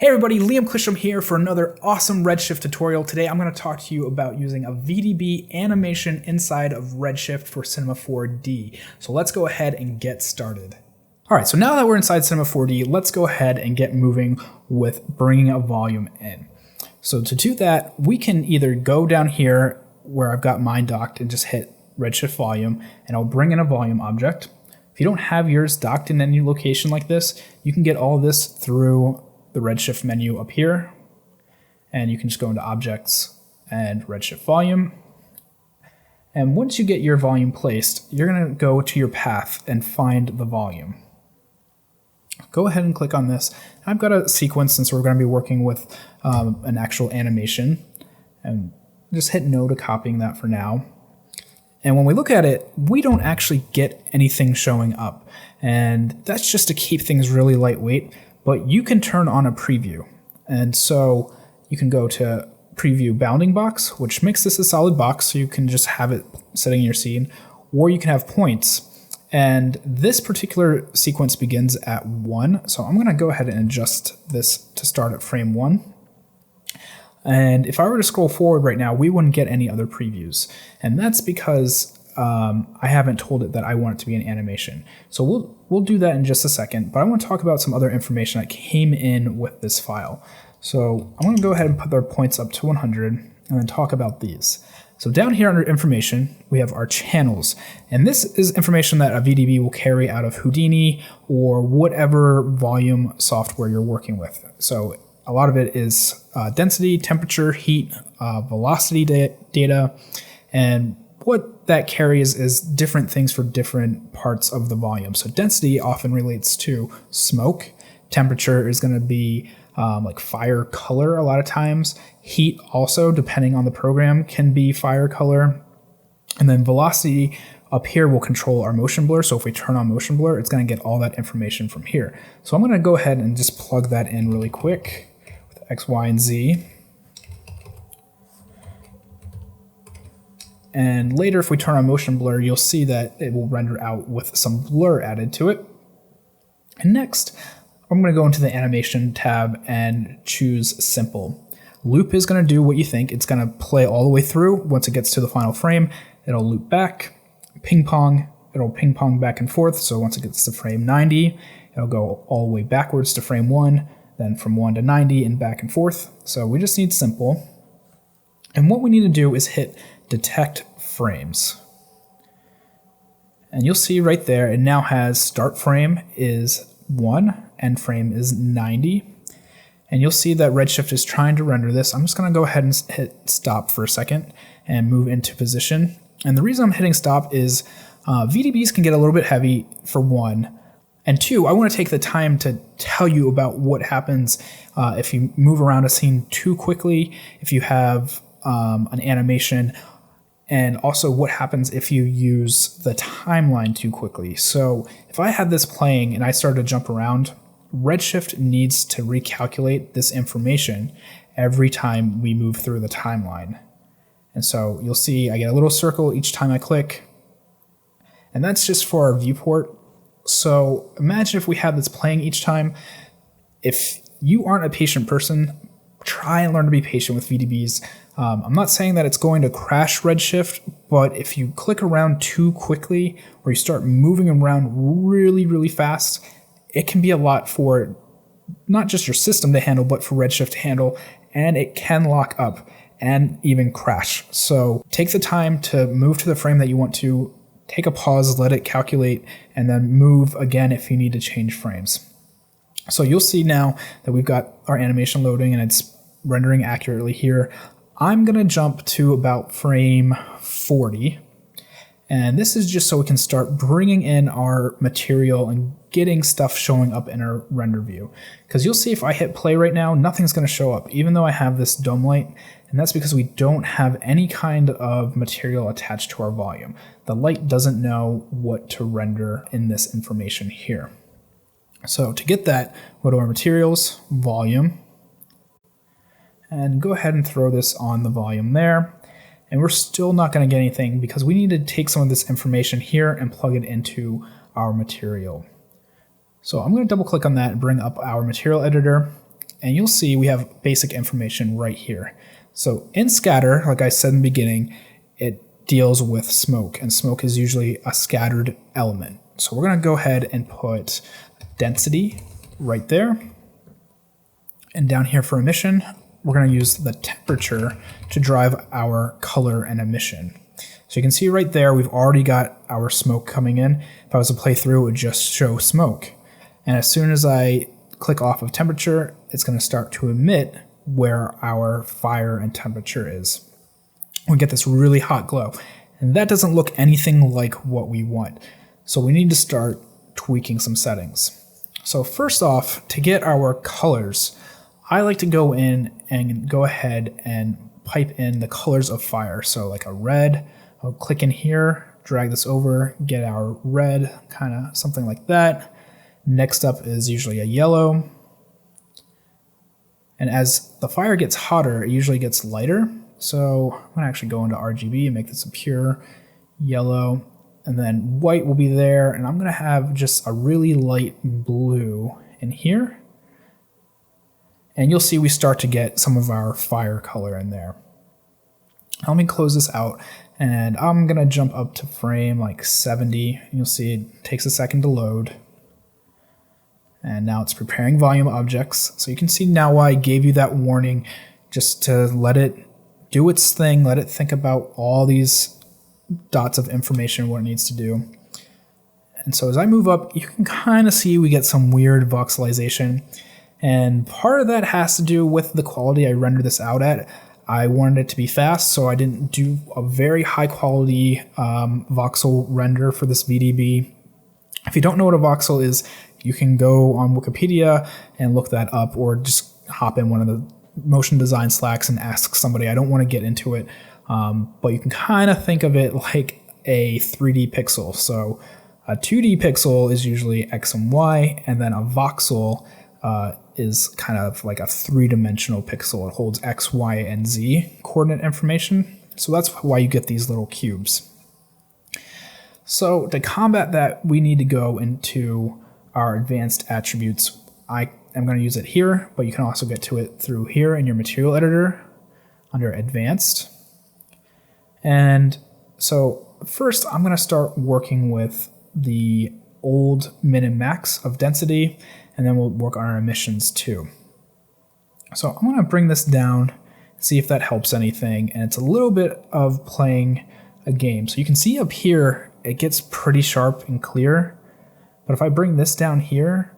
Hey everybody, Liam Clisham here for another awesome Redshift tutorial. Today I'm going to talk to you about using a VDB animation inside of Redshift for Cinema4D. So let's go ahead and get started. Alright, so now that we're inside Cinema4D, let's go ahead and get moving with bringing a volume in. So to do that, we can either go down here where I've got mine docked and just hit Redshift volume, and I'll bring in a volume object. If you don't have yours docked in any location like this, you can get all this through the Redshift menu up here, and you can just go into Objects and Redshift Volume. And once you get your volume placed, you're going to go to your path and find the volume. Go ahead and click on this. I've got a sequence since we're going to be working with an actual animation, and just hit no to copying that for now. And when we look at it, we don't actually get anything showing up, and that's just to keep things really lightweight. But you can turn on a preview. And so you can go to preview bounding box, which makes this a solid box, so you can just have it sitting in your scene, or you can have points. And this particular sequence begins at 1. So I'm going to go ahead and adjust this to start at frame 1. And if I were to scroll forward right now, we wouldn't get any other previews. And that's because I haven't told it that I want it to be an animation. So we'll do that in just a second, but I want to talk about some other information that came in with this file. So I'm going to go ahead and put our points up to 100 and then talk about these. So down here under information, we have our channels. And this is information that a VDB will carry out of Houdini or whatever volume software you're working with. So a lot of it is density, temperature, heat, velocity data, and what that carries is different things for different parts of the volume. So density often relates to smoke. Temperature is going to be like fire color a lot of times. Heat also, depending on the program, can be fire color. And then velocity up here will control our motion blur. So if we turn on motion blur, it's going to get all that information from here. So I'm going to go ahead and just plug that in really quick with X, Y, and Z. And later, if we turn on motion blur, you'll see that it will render out with some blur added to it. And next, I'm going to go into the animation tab and choose simple. Loop is going to do what you think. It's going to play all the way through. Once it gets to the final frame, it'll loop back. Ping pong, it'll ping pong back and forth. So once it gets to frame 90, it'll go all the way backwards to frame 1, then from 1 to 90 and back and forth. So we just need simple. And what we need to do is hit detect frames. And you'll see right there, it now has start frame is 1, end frame is 90. And you'll see that Redshift is trying to render this. I'm just going to go ahead and hit stop for a second and move into position. And the reason I'm hitting stop is VDBs can get a little bit heavy for 1. And 2, I want to take the time to tell you about what happens if you move around a scene too quickly, if you have an animation, and also what happens if you use the timeline too quickly. So if I had this playing and I started to jump around, Redshift needs to recalculate this information every time we move through the timeline. And so you'll see I get a little circle each time I click, and that's just for our viewport. So imagine if we had this playing each time. If you aren't a patient person, try and learn to be patient with VDBs. I'm not saying that it's going to crash Redshift, but if you click around too quickly or you start moving around really, really fast, it can be a lot for not just your system to handle, but for Redshift to handle, and it can lock up and even crash. So take the time to move to the frame that you want to, take a pause, let it calculate, and then move again if you need to change frames. So you'll see now that we've got our animation loading and it's rendering accurately here. I'm going to jump to about frame 40. And this is just so we can start bringing in our material and getting stuff showing up in our render view. Because you'll see if I hit play right now, nothing's going to show up, even though I have this dome light. And that's because we don't have any kind of material attached to our volume. The light doesn't know what to render in this information here. So to get that, go to our materials, volume, and go ahead and throw this on the volume there. And we're still not going to get anything because we need to take some of this information here and plug it into our material. So I'm going to double click on that and bring up our material editor. And you'll see we have basic information right here. So in scatter, like I said in the beginning, it deals with smoke, and smoke is usually a scattered element. So we're going to go ahead and put density right there. And down here for emission, we're going to use the temperature to drive our color and emission. So you can see right there, we've already got our smoke coming in. If I was to play through, it would just show smoke. And as soon as I click off of temperature, it's going to start to emit where our fire and temperature is. We get this really hot glow, and that doesn't look anything like what we want. So we need to start tweaking some settings. So first off, to get our colors, I like to go in and go ahead and pipe in the colors of fire. So like a red, I'll click in here, drag this over, get our red, kind of something like that. Next up is usually a yellow. And as the fire gets hotter, it usually gets lighter. So I'm going to actually go into RGB and make this a pure yellow. And then white will be there. And I'm going to have just a really light blue in here. And you'll see we start to get some of our fire color in there. Let me close this out. And I'm going to jump up to frame like 70. You'll see it takes a second to load. And now it's preparing volume objects. So you can see now why I gave you that warning, just to let it do its thing, let it think about all these dots of information, what it needs to do. And so as I move up, you can kind of see we get some weird voxelization. And part of that has to do with the quality I rendered this out at. I wanted it to be fast, so I didn't do a very high quality voxel render for this VDB. If you don't know what a voxel is, you can go on Wikipedia and look that up, or just hop in one of the motion design Slacks and ask somebody. I don't want to get into it, but you can kind of think of it like a 3D pixel. So a 2D pixel is usually X and Y, and then a voxel is kind of like a three-dimensional pixel. It holds X, Y, and Z coordinate information. So that's why you get these little cubes. So to combat that, we need to go into our advanced attributes. I am going to use it here, but you can also get to it through here in your material editor under advanced. And so first I'm going to start working with the old min and max of density, and then we'll work on our emissions too. So I'm going to bring this down, see if that helps anything. And it's a little bit of playing a game. So you can see up here, it gets pretty sharp and clear. But if I bring this down here,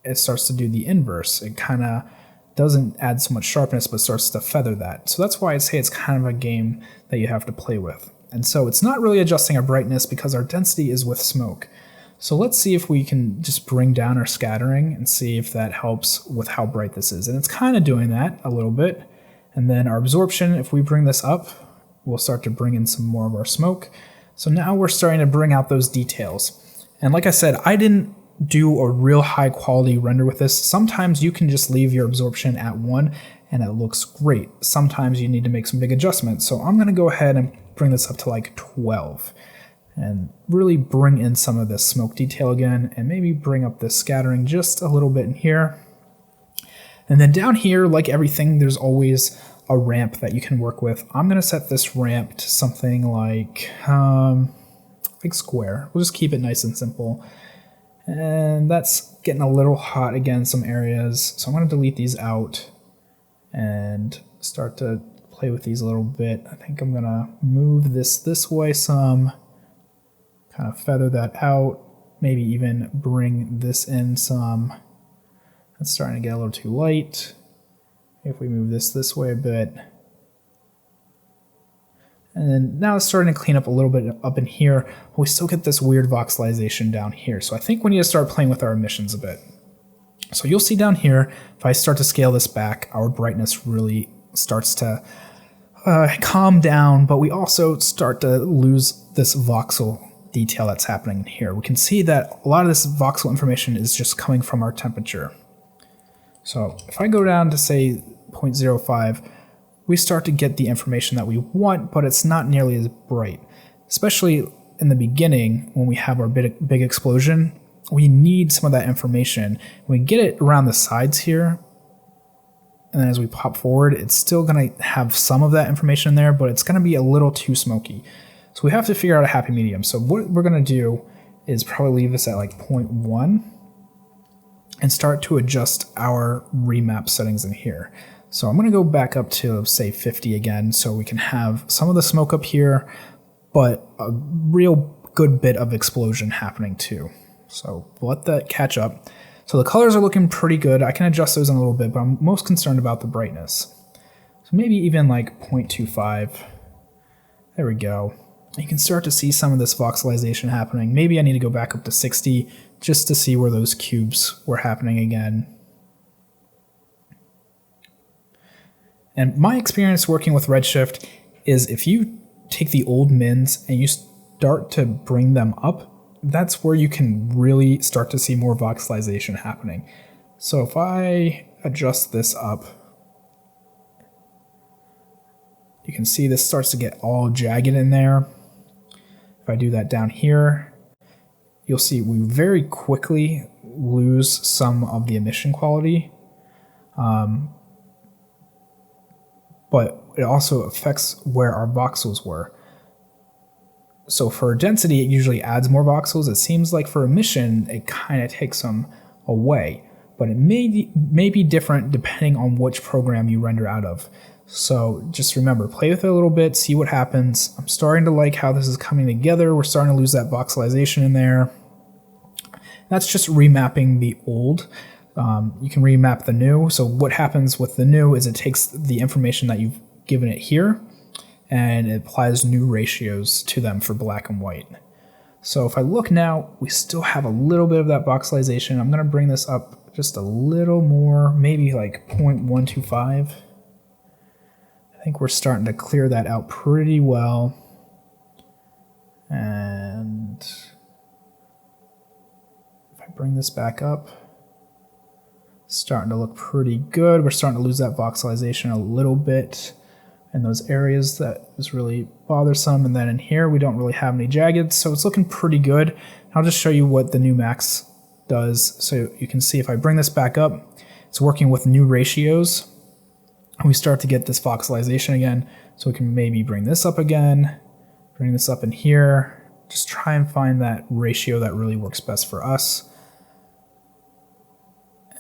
it starts to do the inverse. It kind of doesn't add so much sharpness, but starts to feather that. So that's why I say it's kind of a game that you have to play with. And so it's not really adjusting our brightness because our density is with smoke. So let's see if we can just bring down our scattering and see if that helps with how bright this is. And it's kind of doing that a little bit. And then our absorption, if we bring this up, we'll start to bring in some more of our smoke. So now we're starting to bring out those details. And like I said, I didn't do a real high quality render with this. Sometimes you can just leave your absorption at 1 and it looks great. Sometimes you need to make some big adjustments. So I'm going to go ahead and bring this up to like 12 and really bring in some of this smoke detail again, and maybe bring up this scattering just a little bit in here. And then down here, like everything, there's always a ramp that you can work with. I'm going to set this ramp to something like square. We'll just keep it nice and simple. And that's getting a little hot again, some areas. So I'm going to delete these out and start to play with these a little bit. I think I'm going to move this way some, kind of feather that out, maybe even bring this in some. It's starting to get a little too light. If we move this way a bit. And then now it's starting to clean up a little bit up in here, but we still get this weird voxelization down here. So I think we need to start playing with our emissions a bit. So you'll see down here, if I start to scale this back, our brightness really starts to calm down, but we also start to lose this voxel detail that's happening here. We can see that a lot of this voxel information is just coming from our temperature. So if I go down to say 0.05, we start to get the information that we want, but it's not nearly as bright. Especially in the beginning, when we have our big explosion, we need some of that information. When we get it around the sides here, and then as we pop forward, it's still going to have some of that information in there, but it's going to be a little too smoky. So we have to figure out a happy medium. So what we're going to do is probably leave this at like 0.1 and start to adjust our remap settings in here. So I'm going to go back up to, say, 50 again, so we can have some of the smoke up here, but a real good bit of explosion happening too. So let that catch up. So the colors are looking pretty good. I can adjust those in a little bit, but I'm most concerned about the brightness. So maybe even like 0.25. There we go. You can start to see some of this voxelization happening. Maybe I need to go back up to 60 just to see where those cubes were happening again. And my experience working with Redshift is if you take the old mins and you start to bring them up, that's where you can really start to see more voxelization happening. So if I adjust this up, you can see this starts to get all jagged in there. If I do that down here, you'll see we very quickly lose some of the emission quality. But it also affects where our voxels were. So for density, it usually adds more voxels. It seems like for emission, it kind of takes them away. But it may be different depending on which program you render out of. So just remember, play with it a little bit, see what happens. I'm starting to like how this is coming together. We're starting to lose that voxelization in there. That's just remapping the old. You can remap the new. So what happens with the new is it takes the information that you've given it here and it applies new ratios to them for black and white. So if I look now, we still have a little bit of that voxelization. I'm going to bring this up just a little more, maybe like 0.125. I think we're starting to clear that out pretty well. And if I bring this back up, starting to look pretty good. We're starting to lose that voxelization a little bit in those areas that is really bothersome. And then in here, we don't really have any jagged, so it's looking pretty good. I'll just show you what the new max does. So you can see if I bring this back up, it's working with new ratios. And we start to get this voxelization again. So we can maybe bring this up again, bring this up in here, just try and find that ratio that really works best for us.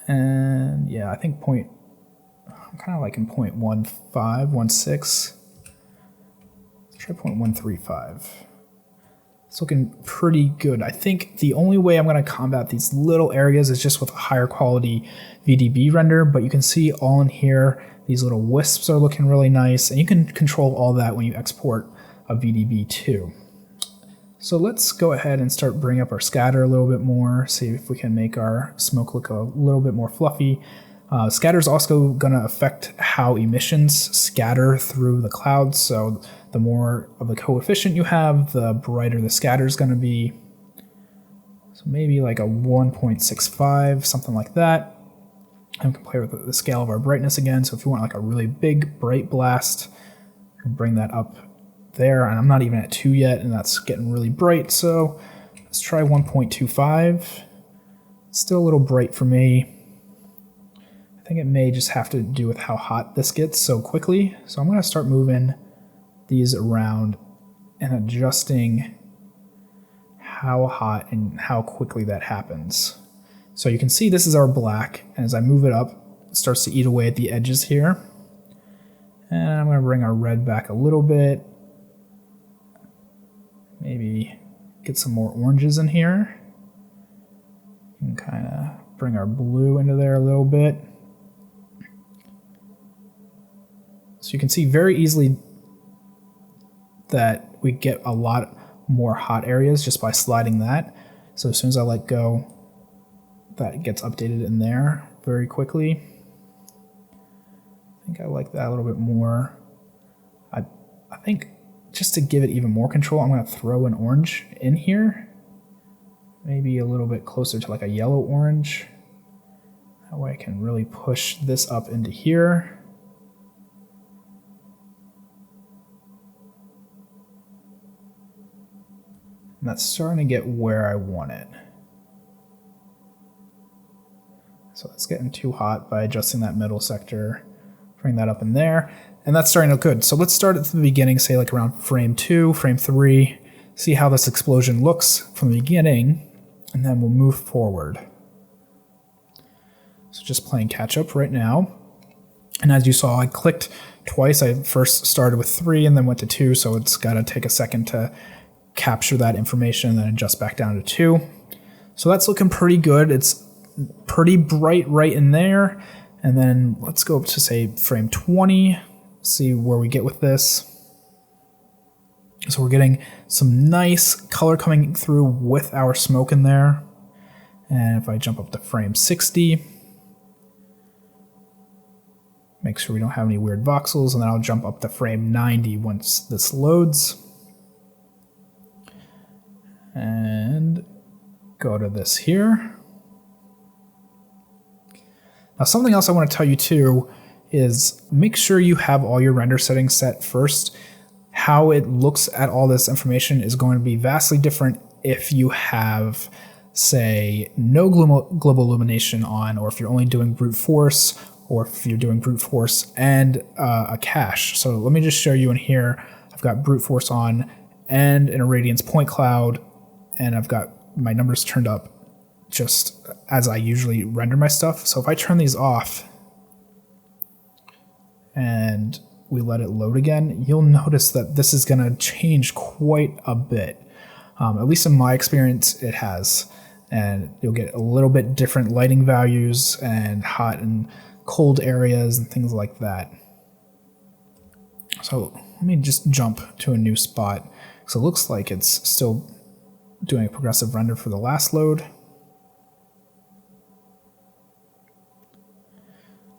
And yeah, I think I'm kind of liking 0.15, 16. Let's try 0.135. It's looking pretty good. I think the only way I'm going to combat these little areas is just with a higher quality VDB render, but you can see all in here, these little wisps are looking really nice, and you can control all that when you export a VDB too. So let's go ahead and start bringing up our scatter a little bit more, see if we can make our smoke look a little bit more fluffy. Scatter is also going to affect how emissions scatter through the clouds, so the more of the coefficient you have, the brighter the scatter is going to be. So maybe like a 1.65, something like that. And we can play with the scale of our brightness again, so if you want like a really big bright blast, you can bring that up there, and I'm not even at 2 yet, and that's getting really bright, so let's try 1.25. It's still a little bright for me. I think it may just have to do with how hot this gets so quickly, so I'm going to start moving these around and adjusting how hot and how quickly that happens. So you can see this is our black, and as I move it up, it starts to eat away at the edges here. And I'm going to bring our red back a little bit. Maybe get some more oranges in here. And kind of bring our blue into there a little bit. So you can see very easily that we get a lot more hot areas just by sliding that. So as soon as I let go, that gets updated in there very quickly. I think I like that a little bit more. I think just to give it even more control, I'm going to throw an orange in here. Maybe a little bit closer to like a yellow orange. That way I can really push this up into here. And that's starting to get where I want it. So it's getting too hot by adjusting that middle sector. bring that up in there. And that's starting to look good. So let's start at the beginning, say like around frame 2, frame 3, see how this explosion looks from the beginning, and then we'll move forward. So just playing catch up right now. And as you saw, I clicked twice. I first started with 3 and then went to 2, so it's got to take a second to capture that information and then adjust back down to 2. So that's looking pretty good. It's pretty bright right in there. And then let's go up to say frame 20, see where we get with this. So we're getting some nice color coming through with our smoke in there. And if I jump up to frame 60, make sure we don't have any weird voxels, and then I'll jump up to frame 90 once this loads. And go to this here. Now something else I want to tell you too is make sure you have all your render settings set first. How it looks at all this information is going to be vastly different if you have, say, no global illumination on, or if you're only doing brute force, or if you're doing brute force and a cache. So let me just show you in here. I've got brute force on and an irradiance point cloud, and I've got my numbers turned up just as I usually render my stuff. So if I turn these off and we let it load again, you'll notice that this is going to change quite a bit. At least in my experience, it has. And you'll get a little bit different lighting values and hot and cold areas and things like that. So let me just jump to a new spot. So it looks like it's still doing a progressive render for the last load.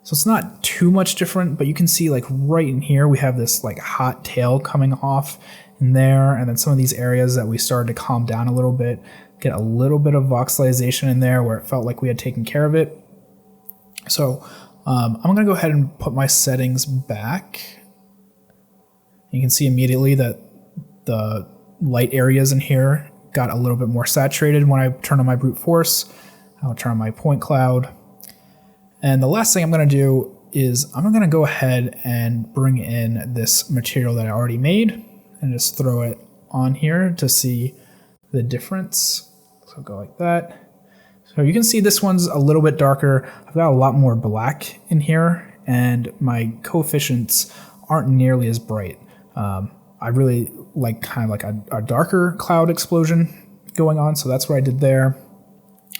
So it's not too much different, but you can see like right in here, we have this like hot tail coming off in there. And then some of these areas that we started to calm down a little bit, get a little bit of voxelization in there where it felt like we had taken care of it. So I'm going to go ahead and put my settings back. You can see immediately that the light areas in here got a little bit more saturated when I turn on my brute force. I'll turn on my point cloud. And the last thing I'm going to do is I'm going to go ahead and bring in this material that I already made and just throw it on here to see the difference. So I'll go like that. So you can see this one's a little bit darker. I've got a lot more black in here, and my coefficients aren't nearly as bright. I really like kind of like a darker cloud explosion going on, so that's what I did there.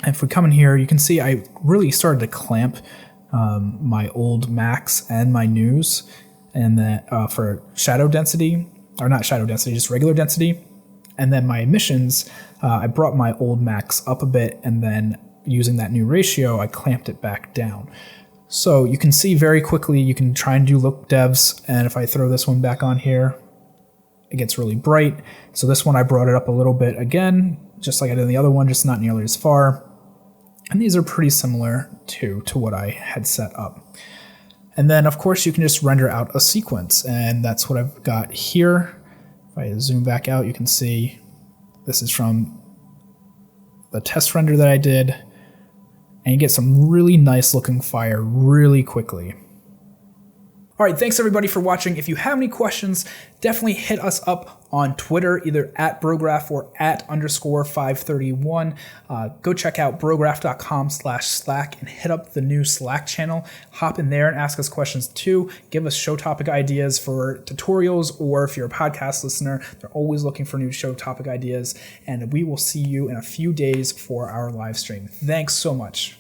And if we come in here, you can see I really started to clamp my old max and my news, and then for shadow density, or not shadow density, just regular density. And then my emissions, I brought my old max up a bit, and then using that new ratio, I clamped it back down. So you can see very quickly, you can try and do look devs, and if I throw this one back on here, it gets really bright. So this one I brought it up a little bit again, just like I did in the other one, just not nearly as far. And these are pretty similar to what I had set up. And then of course you can just render out a sequence, and that's what I've got here. If I zoom back out, you can see this is from the test render that I did, and you get some really nice looking fire really quickly. All right, thanks everybody for watching. If you have any questions, definitely hit us up on Twitter, either at Brograph or at _531. Go check out brograph.com/Slack and hit up the new Slack channel. Hop in there and ask us questions too. Give us show topic ideas for tutorials, or if you're a podcast listener, they're always looking for new show topic ideas. And we will see you in a few days for our live stream. Thanks so much.